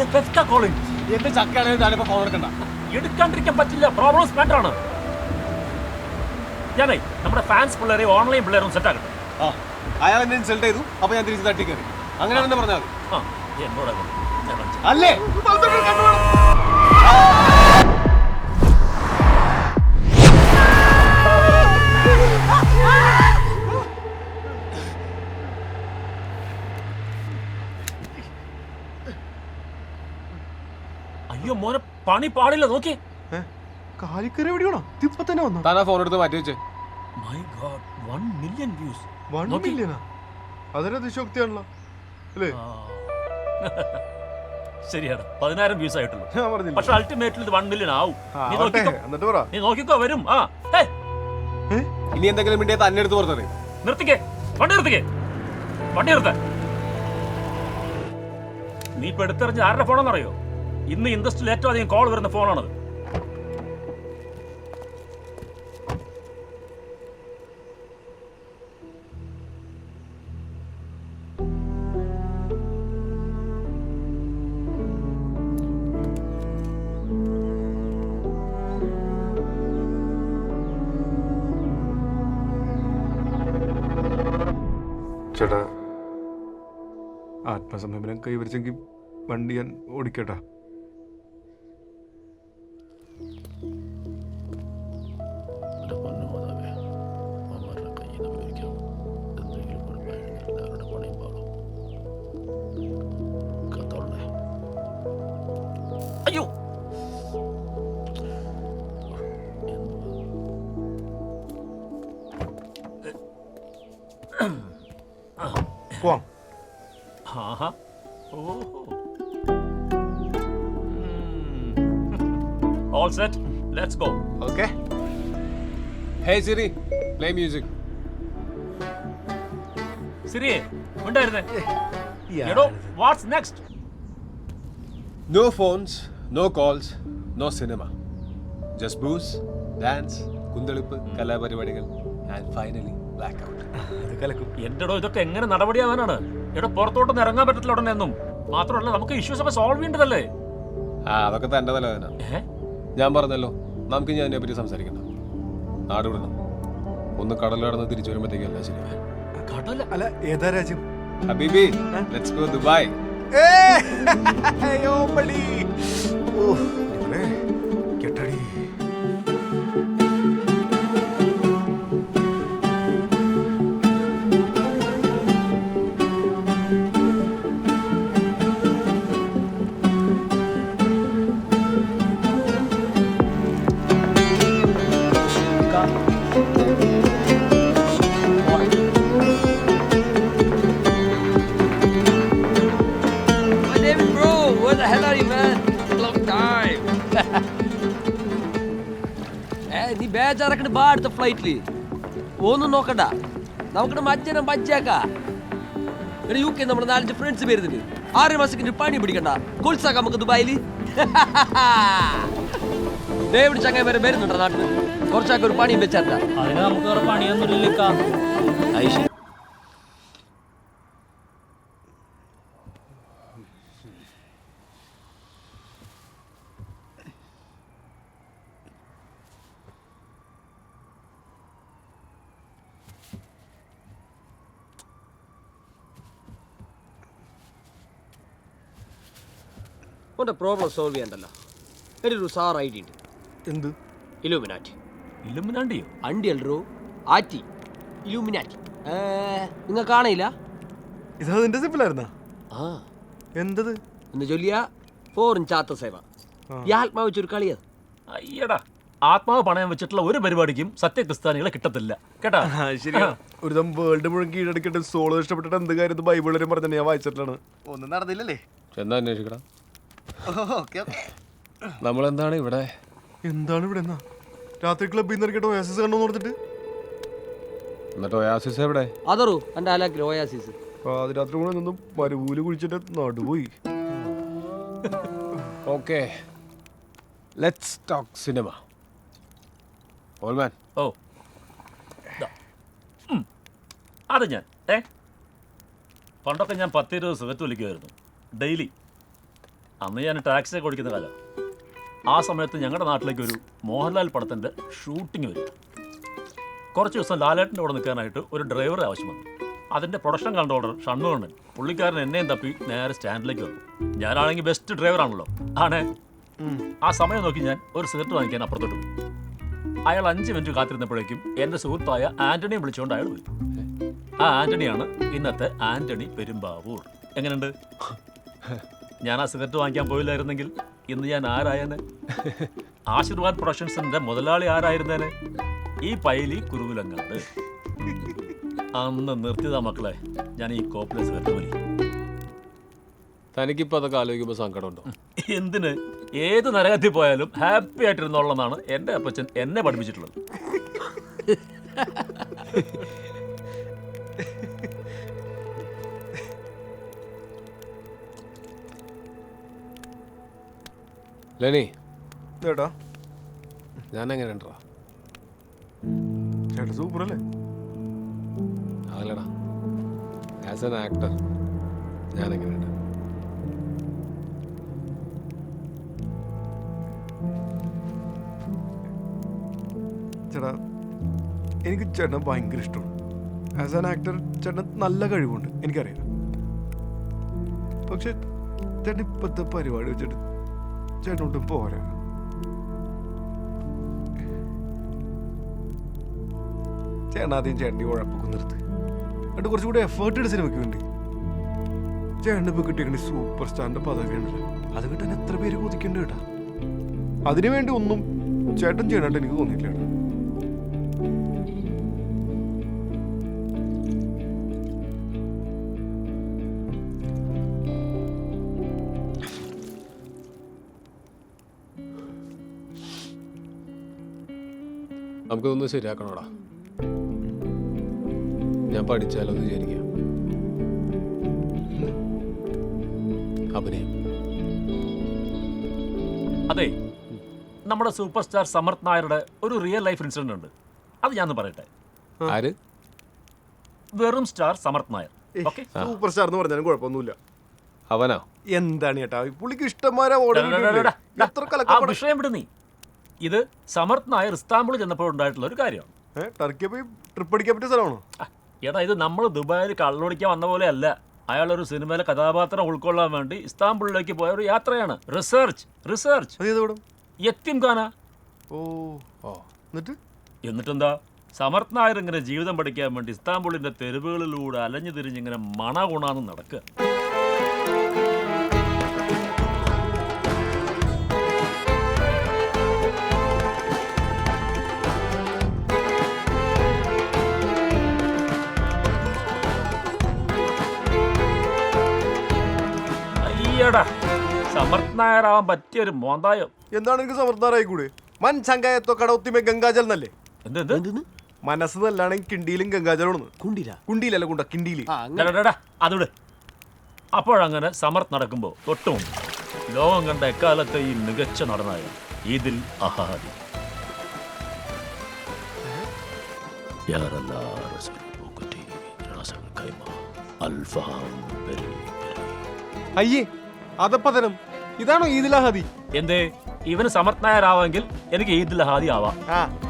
എന്റെ ചക്കയാണെങ്കിൽ ഞാനിപ്പോ ഫോൺ എടുക്കണ്ട. എടുക്കാണ്ടിരിക്കാൻ പറ്റില്ല, പ്രോബ്ലംസ് മാറ്റർ ആണ്. ഞാനേ നമ്മുടെ ഫാൻസ് പിള്ളേരെ ഓൺലൈൻ പിള്ളേരും സെറ്റ് ആക്കട്ടെ. അയാൾ എന്നെ ഇൻസൾട്ട് ചെയ്തു, അപ്പൊ ഞാൻ തിരിച്ച് തട്ടി കയറി. അങ്ങനെ തന്നെ പറഞ്ഞാൽ മതി. എന്നോട് അല്ലേ? അയ്യോ മോനെ, പണി പാടില്ല. നോക്കി കാലിക്കര എവിടെയാണോ ഇപ്പൊ തന്നെ വന്നു. താനാ ഫോൺ എടുത്ത് മാറ്റി വെച്ചേ. My God, 1 million views. 1 മില്യനാ? അതൊരു അതിശോക്തിയാണല്ലോ അല്ലേ? ശരിയാണ്, 10,000 വ്യൂസ് ആയിട്ടുള്ളൂ. ഞാൻ പറഞ്ഞില്ല. പക്ഷെ അൾട്ടിമേറ്റ്ലി ഇത് 1 മില്യൺ ആവും. എന്നിട്ട് പറ. നീ നോക്കിക്കോ, വരും. ഇനി എന്തെങ്കിലും വേണ്ടിയാ തന്നെ എടുത്ത് പുറത്തേ. നിർത്തിക്കേ, വണ്ടി നിർത്തിക്കേ, വണ്ടി നിർത്ത. നീ ഇപ്പൊ എടുത്തെറിഞ്ഞ ആരുടെ ഫോണെന്നറിയോ? ഇന്ന് ഇൻഡസ്ട്രിയിൽ ഏറ്റവും അധികം കോൾ വരുന്ന ഫോണാണത്. ചേട്ടാ, ആത്മസംയമനം കൈവരിച്ചെങ്കിൽ വണ്ടി ഞാൻ ഓടിക്കട്ടാ. അയ്യോ, പോവാം. All set, let's go. Okay. Hey Siri, play music. സിരിയെ ഉണ്ടായിരുന്നേ. എടോ, what's next? No phones, no calls, no cinema. Just booze, dance, കുന്തളിപ്പ്, കലാപരിപാടികൾ and finally blackout. എന്റെടോ, ഇതൊക്കെ എങ്ങനെ നടപടിയാവാനാണ്? എടോ, പുറത്തോട്ടൊന്നും ഇറങ്ങാൻ പറ്റത്തില്ല ഉടനെ ഒന്നും. മാത്രമല്ല, നമുക്ക് ഇഷ്യൂസ് ഒക്കെ സോൾവ് ചെയ്യേണ്ടതല്ലേ? അതൊക്കെ തന്റെ തലവേദന. ഞാൻ പറഞ്ഞല്ലോ, നമുക്ക് ഞാൻ അതിനെ പറ്റി സംസാരിക്കണ്ട. നാട് വിടണം. ഒന്ന് കടൽ കടന്ന് തിരിച്ചു വരുമ്പോഴത്തേക്കും എല്ലാം ശരിയാ. കടല അല്ല, ഏതാ രാജ്യം? ഹബീബി, ലെറ്റ്സ് ഗോ ദുബായ്. കെട്ടടി. നീ ബേജാറക്കണ്ട് ബാ അടുത്ത ഫ്ലൈറ്റില്. ഒന്നും നോക്കണ്ട, നമുക്കിടെ മജ്ജനം മജ്ജാക്കാ. യു കെ നമ്മുടെ 4-5 ഫ്രണ്ട്സ് വരുന്നുണ്ട്. 6 മാസത്തിന് പണി പിടിക്കണ്ട, കൊൽസാക്കാം നമുക്ക് ദുബായില്. ഡേവിഡ് ചങ്ങായി വരെ വരുന്നുണ്ടോ നാട്ടിൽ? കുറച്ചാക്കി ഒരു പണിയും വെച്ചാ. അതിന് നമുക്ക് വേറെ പണിയൊന്നും ഇല്ലിക്കാ. ഓന്റെ പ്രോബ്ലം സോൾവ് ചെയ്യണ്ടല്ലോ. ഒരു സാർ ഐഡിയ ഉണ്ട്. എന്ത്? ഇലൂമിനാറ്റി. ഇലുമിനാണ്ടിയോ? അണ്ടി അല്ലറോ, ആറ്റി. ഇലൂമിനാറ്റി നിങ്ങൾ കാണയില്ല? ഇത് അതിന്റെ സിമ്പിളായിരുന്നാ? ആ, എന്തത്? എന്ന് ചൊല്ലിയ ഫോറിൻ ചാത്ത സേവ. ഈ ആത്മാവ് വെച്ചൊരു കളിയത്. അയ്യടാ, ആത്മാവ് പണയം വെച്ചിട്ടുള്ള ഒരു പരിപാടിക്കും സത്യക്രിസ്ത്യാനികളെ കിട്ടത്തില്ല കേട്ടാ. ശരിയാ. ഒരു ദം വേൾഡ് മുഴുവൻ കീഴടക്കിട്ട് സോളോ ഇഷ്ടപ്പെട്ടിട്ട് എന്ത് കാര്യം ബൈബിളിലും പറഞ്ഞ ഞാൻ വായിച്ചിട്ടാണ്. ഒന്നും നടന്നില്ലല്ലേ? ചെന്നാ അന്വേഷിക്കണം. നമ്മളെന്താണ് ഇവിടെ? എന്താണ് ഇവിടെ? രാത്രി ക്ലബിൽ നിന്ന് ഇറക്കിയിട്ട് ഒയാസിസ് കണ്ടോന്ന് പറഞ്ഞിട്ട്. എന്നിട്ട് ഒയാസിസ് എവിടെ? അതറു എന്റെ അലാക്കിൽ ഒയാസിസ്. പാതിരാത്രി കൂടെ നിന്നും മരുഭൂല് കുഴിച്ചിട്ട് നടുപോയി. Okay, let's talk cinema. ഓൾമാൻ. ഓ, അത് ഞാൻ പണ്ടൊക്കെ ഞാൻ 10-20 സിഗരറ്റ് വലിക്കുമായിരുന്നു ഡെയിലി. അന്ന് ഞാൻ ടാക്സിയൊക്കെ ഓടിക്കുന്ന കാലം. ആ സമയത്ത് ഞങ്ങളുടെ നാട്ടിലേക്ക് ഒരു മോഹൻലാൽ പടത്തിൻ്റെ ഷൂട്ടിംഗ് വരിക. കുറച്ച് ദിവസം ലാലേട്ടൻ്റെ കൂടെ നിൽക്കാനായിട്ട് ഒരു ഡ്രൈവറെ ആവശ്യം വന്നു. അതിൻ്റെ പ്രൊഡക്ഷൻ കൺട്രോളർ ഷണ്ണുകണ്ണൻ പുള്ളിക്കാരൻ എന്നെയും തപ്പി നേരെ സ്റ്റാൻഡിലേക്ക് വന്നു. ഞാനാണെങ്കിൽ ബെസ്റ്റ് ഡ്രൈവറാണല്ലോ ആണേ. ആ സമയം നോക്കി ഞാൻ ഒരു സിഗരറ്റ് വാങ്ങിക്കാൻ അപ്പുറത്തോട്ട് പോയി. അയാൾ 5 മിനിറ്റ് കാത്തിരുന്നപ്പോഴേക്കും എൻ്റെ സുഹൃത്തായ ആൻ്റണിയെ വിളിച്ചുകൊണ്ട് അയാൾ പോയി. ആ ആൻ്റണിയാണ് ഇന്നത്തെ ആൻ്റണി പെരുമ്പാവൂർ. എങ്ങനെയുണ്ട്? ഞാൻ ആ സിഗരറ്റ് വാങ്ങിക്കാൻ പോയില്ലായിരുന്നെങ്കിൽ ഇന്ന് ഞാൻ ആരായനെ? ആശീർവാദ് പ്രൊഡക്ഷൻസിന്റെ മുതലാളി ആരായിരുന്നേനെ? ഈ പൈലി കുറുവിലങ്ങാട്. അന്ന് നിർത്തിയതാ മക്കളെ ഞാൻ ഈ കോപ്പിലെ സിഗരറ്റ് വലി. തനിക്കിപ്പോൾ അതൊക്കെ ആലോചിക്കുമ്പോൾ സങ്കടമുണ്ടോ? എന്തിന്? ഏത് നരകത്തിൽ പോയാലും ഹാപ്പി ആയിട്ടിരുന്നോളെന്നാണ് എൻ്റെ അപ്പച്ചൻ എന്നെ പഠിപ്പിച്ചിട്ടുള്ളത്. ലെനി, ചേട്ടാ ഞാൻ എങ്ങനെ ഉണ്ടോ? ചേട്ടാ സൂപ്പർ അല്ലേ? അതല്ലടാ, ആസ് എൻ ആക്ടർ ഞാൻ എങ്ങനെയുണ്ട്? ചേട്ടാ എനിക്ക് ചേട്ടനെ ഭയങ്കര ഇഷ്ടമാണ്. ആസ് ആൻ ആക്ടർ ചേട്ടൻ നല്ല കഴിവുണ്ട്, എനിക്കറിയാം. പക്ഷെ ചേട്ടൻ ഇപ്പോഴത്തെ പരിപാടി വെച്ചിട്ട് ചേട്ടനോട്ടും പോരാ. ചേട്ടൻ ആദ്യം ചേട്ടൻ്റെ ഉഴപ്പൊക്കെ നിർത്ത്, എന്നിട്ട് കുറച്ചുകൂടി എഫേർട്ട് എടുത്ത് സിനിമയ്ക്ക് വേണ്ടി. ചേട്ടന് ഇപ്പോൾ കിട്ടിയ സൂപ്പർ സ്റ്റാറിൻ്റെ പദവി ഉണ്ടല്ലോ, അത് കിട്ടാൻ എത്ര പേര് കൊതിക്കണ്ട് കേട്ടാ. അതിനുവേണ്ടി ഒന്നും ചേട്ടൻ ചെയ്യണായിട്ട് എനിക്ക് തോന്നിയില്ല കേട്ടോ. നമുക്കിതൊന്ന് ശരിയാക്കണോടാ. ഞാൻ പഠിച്ചാലോന്ന് വിചാരിക്കാം. അഭിനയം. അതെ, നമ്മുടെ സൂപ്പർ സ്റ്റാർ സമർത്ഥ് നായരുടെ ഒരു റിയൽ ലൈഫ് ഇൻസിഡന്റ് ഉണ്ട്. അത് ഞാനൊന്ന് പറയട്ടെ. ആര്? വെറും star Samarth Nair. Okay, super star എന്ന് പറഞ്ഞാലും കുഴപ്പമൊന്നുമില്ല. അവനാ? എന്താണ് ചേട്ടാ പുള്ളിക്ക് ഇഷ്ടംമാരെ ആ വിഷയം വിട് നീ. ഇത് സമർത്ഥ് നായർ ഇസ്താംബുൾ ചെന്നപ്പോൾ ഉണ്ടായിട്ടുള്ള ഒരു കാര്യമാണ്. ടർക്കിയെ പോയി ട്രിപ്പ് അടിക്കാൻ പറ്റിയ സ്ഥലമാണോ? എടാ, ഇത് നമ്മൾ ദുബായിൽ കള്ളൊടിക്കാൻ വന്ന പോലെ അല്ല. അയാളൊരു സിനിമയിലെ കഥാപാത്രം ഉൾക്കൊള്ളാൻ വേണ്ടി ഇസ്താംബുളിലേക്ക് പോയ ഒരു യാത്രയാണ്. റിസർച്ച് യത്തീംഖാന. എന്നിട്ടെന്താ, സമർത്ഥ് നായർ ഇങ്ങനെ ജീവിതം പഠിക്കാൻ വേണ്ടി ഇസ്താംബുളിന്റെ തെരുവുകളിലൂടെ അലഞ്ഞു തിരിഞ്ഞിങ്ങനെ മണകുണാന്ന് നടക്കുക. സമർത്ഥ് നായരാവാൻ പറ്റിയൊരു മോന്തായോ. എന്താണ് എനിക്ക് സമർത്ഥ് നായരായി കൂടെ? മൻ ചങ്കായത്തോ കടൗത്തിമേ ഗംഗാജൽ എന്നല്ലേ? മനസ്സ് നല്ലാണെങ്കിൽ കിണ്ടിയിലും ഗംഗാജലാണ്. കുണ്ടിയിലല്ല കുണ്ട, കിണ്ടിയില്. അതോട്. അപ്പോഴങ്ങനെ സമർത്ഥ് നടക്കുമ്പോ തൊട്ടും ലോകം കണ്ട എക്കാലത്തെയും മികച്ച നടനായ ഈദിൽ അഹാദി. അയ്യേ, അതപ്പതനം. ഇതാണോ ഈദിൽ അഹാദി? എന്തേ, ഇവന് സമർത്ഥ് നായരാവെങ്കിൽ എനിക്ക് ഈദിൽ അഹാദി ആവാം.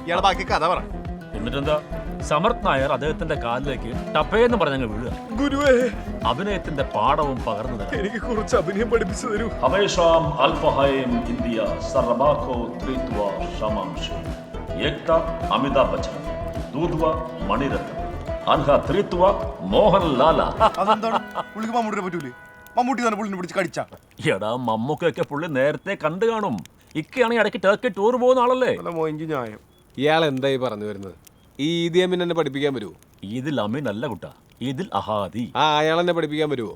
ഇയാളെ ബാക്കി കഥ പറ. എന്നിട്ടെന്താ, സമർത്ഥ് നായർ അദ്ദേഹത്തിന്റെ കാലിലേക്ക് ടപ്പേന്ന് പറഞ്ഞങ്ങ് വീഴുക. ഗുരുവേ, അഭിനയത്തിന്റെ പാഠവും പകർന്നു തരാം. എനിക്ക് കുറച്ച് അഭിനയം പഠിപ്പിച്ചു തരൂ. ഹവേഷാം അൽഫഹൈം ഇന്ത്യ സർബാഖോ ത്രിത്വ ശമാംശ ഏക്ത അമിതാഭ് ബച്ചൻ ദൂധ്വ മണിരത്നം അൻഹ ത്രിത്വ മോഹൻലാല. അതെന്താണ് പുള്ളിക്ക് മമ്മൂട്ടിനെ പറ്റൂലേ? മമ്മൂട്ടി തന്നെ പുള്ളിനെ പിടിച്ച് കടിച്ചാ? എടാ, മമ്മൂക്കൊക്കെ പുള്ളി നേരത്തെ കണ്ടു കാണും. ഇക്കയാണെങ്കിൽ ഇടയ്ക്ക് ടർക്കി ടൂർ പോകുന്ന ആളല്ലേ. ന്യായം. ഇയാൾ എന്തായി പറഞ്ഞു വരുന്നത്? ഈ ഈദി അമീൻ എന്നെ പഠിപ്പിക്കാൻ വരുമോ? ഈദിൽ അമീൻ അല്ല കുട്ടാ, ഈദിൽ അഹാദി. അയാൾ എന്നെ പഠിപ്പിക്കാൻ വരുമോ?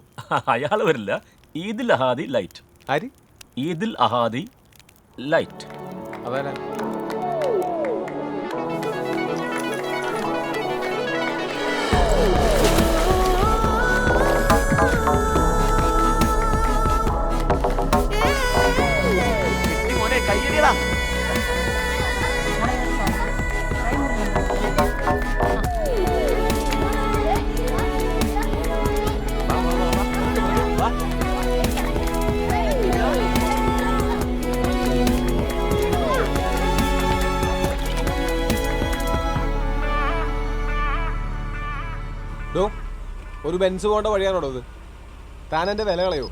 അയാൾ വരില്ല. ഈദിൽ അഹാദി ലൈറ്റ്. ആര്? ഈദിൽ അഹാദി ലൈറ്റ്. അതാരാ? ഒരു ബെൻസ് പോകേണ്ട വഴിയാണോ ഇത്? താൻ എൻ്റെ വില കളയോ?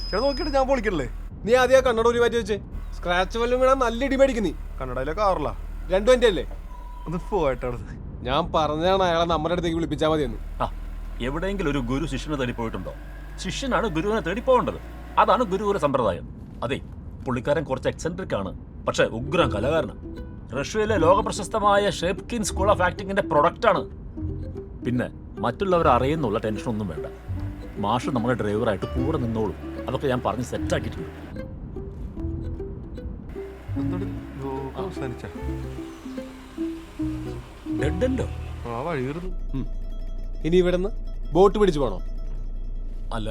ചേട്ടാ നോക്കിയിട്ട് ഞാൻ പൊളിക്കണല്ലേ? നീ ആദ്യം ആ കണ്ണട ഒരു മാറ്റി വെച്ച് സ്ക്രാച്ച് വല്ലതും വീണാൽ നല്ല ഇടി മേടിക്കും നീ. കന്നഡയിലെ കാറിലാ രണ്ടും എൻ്റെ അല്ലേ? ഒന്ന് പോയിട്ടാണ്. ഞാൻ പറഞ്ഞാണ് അയാളെ നമ്മുടെ അടുത്തേക്ക് വിളിപ്പിച്ചാൽ മതിയെന്ന്. ആ എവിടെയെങ്കിലും ഒരു ഗുരു ശിഷ്യനെ തേടി പോയിട്ടുണ്ടോ? ശിഷ്യനാണ് ഗുരുവിനെ തേടി പോകേണ്ടത്. അതാണ് ഗുരുകുല സമ്പ്രദായം. അതെ, പുള്ളിക്കാരൻ കുറച്ച് എക്സെൻട്രിക് ആണ്, പക്ഷേ ഉഗ്രം കലാകാരനാണ്. റഷ്യയിലെ ലോകപ്രശസ്തമായ ഷേപ്കിൻ സ്കൂൾ ഓഫ് ആക്ടിങ്ങിന്റെ പ്രൊഡക്റ്റ് ആണ്. പിന്നെ മറ്റുള്ളവർ അറിയുന്നുള്ള ടെൻഷനൊന്നും വേണ്ട. മാഷ് നമ്മുടെ ഡ്രൈവറായിട്ട് കൂടെ നിന്നോളും. അതൊക്കെ ഞാൻ പറഞ്ഞ് സെറ്റാക്കിയിട്ടുണ്ട്. അവസാനിച്ച ഡെഡല്ലോ? ആ വഴി കയറുന്നു. ഇനി ഇവിടുന്ന് ബോട്ട് പിടിച്ചു പോകണോ? അല്ല,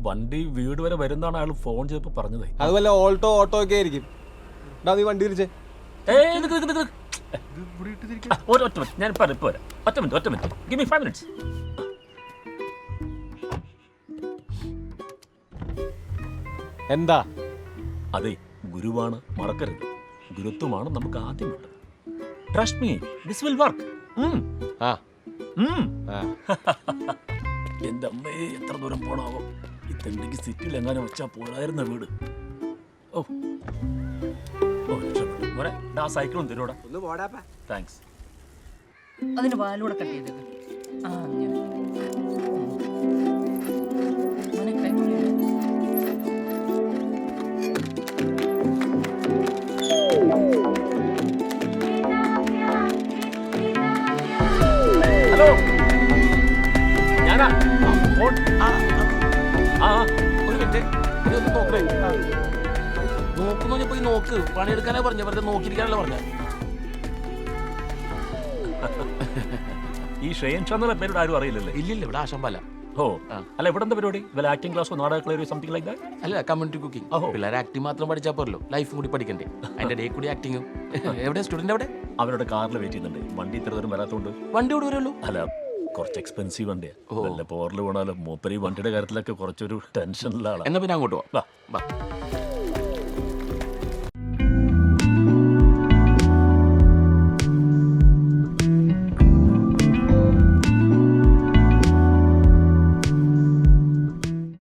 വണ്ടി വീട് വരെ വരുന്നതാണ് അയാൾ ഫോൺ ചെയ്തപ്പോൾ പറഞ്ഞതേ. അതുപോലെ ഓട്ടോ ഒക്കെ ആയിരിക്കും. നീ വണ്ടി തിരിച്ചേ. ഒറ്റ മിനിറ്റ്, ഞാൻ ഇപ്പൊ വരാം. ഒറ്റ മിനിറ്റ്. Give me 5 minutes. എന്താ? അതെ, ഗുരുവാണ്, മറക്കരുത്. ഗുരുത്വമാണ് നമുക്ക് ആദ്യം വേണ്ടത്. Trust me, this will work. ആ എന്റെ അമ്മയെ എത്ര ദൂരം പോണാവോ? ഈ തെണ്ടിക്ക് സിറ്റിയിൽ എങ്ങനെ വെച്ചാൽ പോരായിരുന്ന വീട്. ഓ രക്ഷപ്പെട്ടു. മോനെ, ആ സൈക്കിളും തരൂടാ. താങ്ക്സ്. അതിന് വാലൂടെ കട്ട് ചെയ്തത്. ആ അങ്ങനെ. മോനെ, കൈ മുറിയോ? ഹലോ, ഞാനാ. ഒരു മിനിറ്റ്, ഇതൊന്ന് നോക്കണേ. നോക്കുന്നു പോയി നോക്ക്. പണിയെടുക്കാനാ പറഞ്ഞ, വെറുതെ നോക്കിയിരിക്കാനല്ല പറഞ്ഞ. ഈ ഷെയ്ൻ ചന്ദ്ര പേരുടെ ആരും അറിയില്ലല്ലേ? ഇല്ലില്ല, ഇവിടെ ആശമ്പല്ല. ഓ അല്ല, ഇവിടെ എന്താ പരിപാടി? വല്ല ആക്ടിംഗ് ക്ലാസ്സോ നാടക കളരിയോ സംതിങ് ലൈക്ക് ദാറ്റ്? അല്ല, കമ്മ്യൂണിറ്റി കുക്കിംഗ്. പിള്ളേർ ആക്ടിങ് മാത്രം പഠിച്ചാൽ പോരല്ലോ, ലൈഫും കൂടി പഠിക്കണ്ടേ? അതിന്റെ ഡേ കൂടി ആക്ടിങ്ങും. എവിടെ സ്റ്റുഡന്റ്? എവിടെ? അവരുടെ കാറിൽ വെയിറ്റ് ചെയ്യുന്നുണ്ട്. വണ്ടി ഇത്ര ദൂരം വരാത്തോണ്ട്. വണ്ടി ഇവിടെ വരുള്ളൂ. അല്ല, കുറച്ച് എക്സ്പെൻസീവ് വണ്ടിയാ. വല്ല പോറിൽ പോണാലും മൂപ്പര് ഈ വണ്ടിയുടെ കാര്യത്തിലൊക്കെ കുറച്ചൊരു ടെൻഷനിലാണ്. എന്നാ പിന്നെ അങ്ങോട്ട് പോവാം. വാ.